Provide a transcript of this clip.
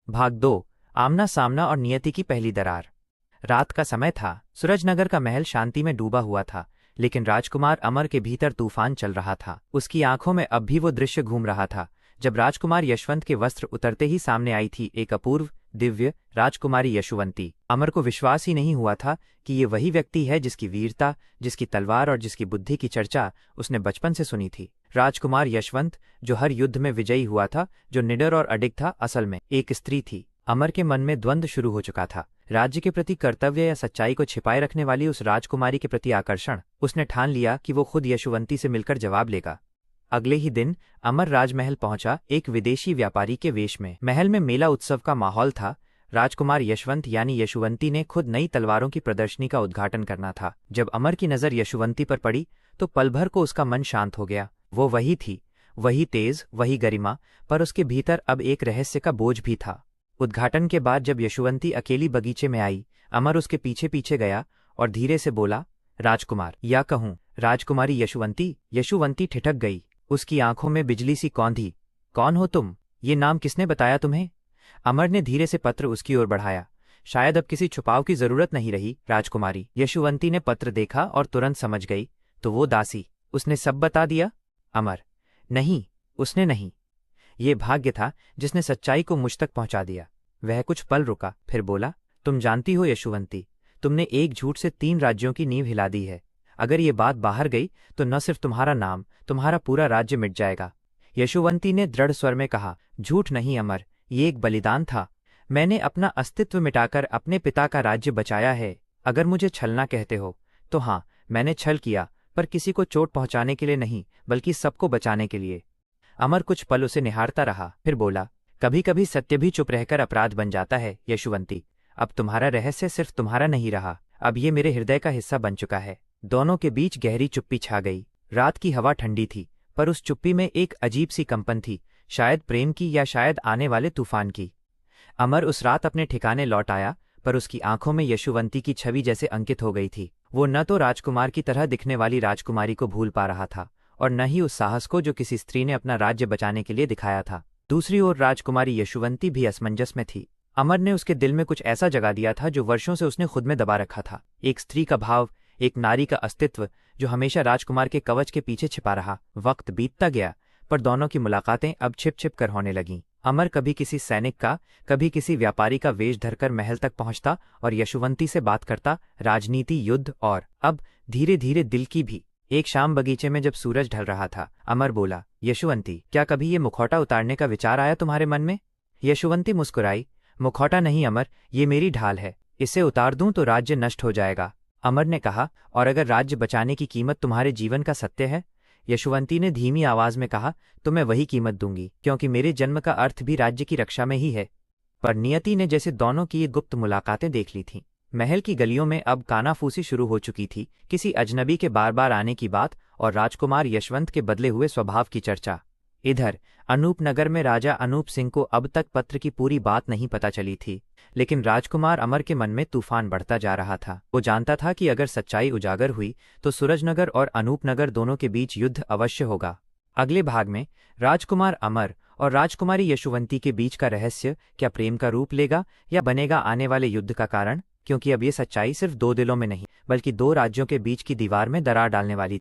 भाग 2। आमना सामना और नियति की पहली दरार। रात का समय था। सूरजनगर का महल शांति में डूबा हुआ था, लेकिन राजकुमार अमर के भीतर तूफान चल रहा था। उसकी आंखों में अब भी वो दृश्य घूम रहा था जब राजकुमार यशवंत के वस्त्र उतरते ही सामने आई थी एक अपूर्व दिव्य राजकुमारी यशुवंती। अमर को विश्वास ही नहीं हुआ था कि ये वही व्यक्ति है जिसकी वीरता, जिसकी तलवार और जिसकी बुद्धि की चर्चा उसने बचपन से सुनी थी। राजकुमार यशवंत, जो हर युद्ध में विजयी हुआ था, जो निडर और अडिग था, असल में एक स्त्री थी। अमर के मन में द्वंद्व शुरू हो चुका था। राज्य के प्रति कर्तव्य या सच्चाई को छिपाए रखने वाली उस राजकुमारी के प्रति आकर्षण। उसने ठान लिया कि वो खुद यशुवंती से मिलकर जवाब लेगा। अगले ही दिन अमर राजमहल पहुंचा, एक विदेशी व्यापारी के वेश में। महल में मेला उत्सव का माहौल था। राजकुमार यशवंत यानी यशुवंती ने खुद नई तलवारों की प्रदर्शनी का उद्घाटन करना था। जब अमर की नज़र यशुवंती पर पड़ी तो पल भर को उसका मन शांत हो गया। वो वही थी, वही तेज, वही गरिमा, पर उसके भीतर अब एक रहस्य का बोझ भी था। उद्घाटन के बाद जब यशुवंती अकेली बगीचे में आई, अमर उसके पीछे पीछे गया और धीरे से बोला, राजकुमार, या कहूं राजकुमारी यशुवंती। यशुवंती ठिठक गई। उसकी आंखों में बिजली सी कौंधी। कौन हो तुम? ये नाम किसने बताया तुम्हें? अमर ने धीरे से पत्र उसकी ओर बढ़ाया। शायद अब किसी छुपाव की जरूरत नहीं रही, राजकुमारी। यशुवंती ने पत्र देखा और तुरंत समझ गई। तो वो दासी, उसने सब बता दिया? अमर, नहीं, उसने नहीं। ये भाग्य था जिसने सच्चाई को मुझ तक पहुंचा दिया। वह कुछ पल रुका, फिर बोला, तुम जानती हो यशुवंती, तुमने एक झूठ से 3 राज्यों की नींव हिला दी है। अगर ये बात बाहर गई तो न सिर्फ तुम्हारा नाम, तुम्हारा पूरा राज्य मिट जाएगा। यशुवंती ने दृढ़ स्वर में कहा, झूठ नहीं अमर, ये एक बलिदान था। मैंने अपना अस्तित्व मिटाकर अपने पिता का राज्य बचाया है। अगर मुझे छलना कहते हो तो हाँ, मैंने छल किया, पर किसी को चोट पहुंचाने के लिए नहीं, बल्कि सबको बचाने के लिए। अमर कुछ पल उसे निहारता रहा, फिर बोला, कभी कभी सत्य भी चुप रहकर अपराध बन जाता है यशुवंती। अब तुम्हारा रहस्य सिर्फ तुम्हारा नहीं रहा, अब ये मेरे हृदय का हिस्सा बन चुका है। दोनों के बीच गहरी चुप्पी छा गई। रात की हवा ठंडी थी, पर उस चुप्पी में एक अजीब सी कंपन थी, शायद प्रेम की या शायद आने वाले तूफान की। अमर उस रात अपने ठिकाने लौट आया, पर उसकी आंखों में यशुवंती की छवि जैसे अंकित हो गई थी। वो न तो राजकुमार की तरह दिखने वाली राजकुमारी को भूल पा रहा था, और न ही उस साहस को जो किसी स्त्री ने अपना राज्य बचाने के लिए दिखाया था। दूसरी ओर राजकुमारी यशुवंती भी असमंजस में थी। अमर ने उसके दिल में कुछ ऐसा जगा दिया था जो वर्षों से उसने खुद में दबा रखा था। एक स्त्री का भाव, एक नारी का अस्तित्व जो हमेशा राजकुमार के कवच के पीछे छिपा रहा। वक्त बीतता गया, पर दोनों की मुलाकातें अब छिप छिप कर होने लगीं। अमर कभी किसी सैनिक का, कभी किसी व्यापारी का वेश धरकर महल तक पहुंचता और यशुवंती से बात करता, राजनीति, युद्ध और अब धीरे धीरे दिल की भी। एक शाम बगीचे में जब सूरज ढल रहा था, अमर बोला, यशुवंती, क्या कभी ये मुखौटा उतारने का विचार आया तुम्हारे मन में? यशुवंती मुस्कुराई, मुखौटा नहीं अमर, ये मेरी ढाल है। इसे उतार दूं तो राज्य नष्ट हो जाएगा। अमर ने कहा, और अगर राज्य बचाने की कीमत तुम्हारे जीवन का सत्य है? यशुवंती ने धीमी आवाज में कहा, तो मैं वही कीमत दूंगी, क्योंकि मेरे जन्म का अर्थ भी राज्य की रक्षा में ही है। पर नियति ने जैसे दोनों की ये गुप्त मुलाकातें देख ली थीं। महल की गलियों में अब कानाफूसी शुरू हो चुकी थी, किसी अजनबी के बार बार आने की बात और राजकुमार यशवंत के बदले हुए स्वभाव की चर्चा। इधर अनूपनगर में राजा अनूप सिंह को अब तक पत्र की पूरी बात नहीं पता चली थी, लेकिन राजकुमार अमर के मन में तूफान बढ़ता जा रहा था। वो जानता था कि अगर सच्चाई उजागर हुई तो सूरजनगर और अनूपनगर दोनों के बीच युद्ध अवश्य होगा। अगले भाग में राजकुमार अमर और राजकुमारी यशुवंती के बीच का रहस्य क्या प्रेम का रूप लेगा या बनेगा आने वाले युद्ध का कारण? क्योंकि अब ये सच्चाई सिर्फ 2 दिलों में नहीं, बल्कि 2 राज्यों के बीच की दीवार में दरार डालने वाली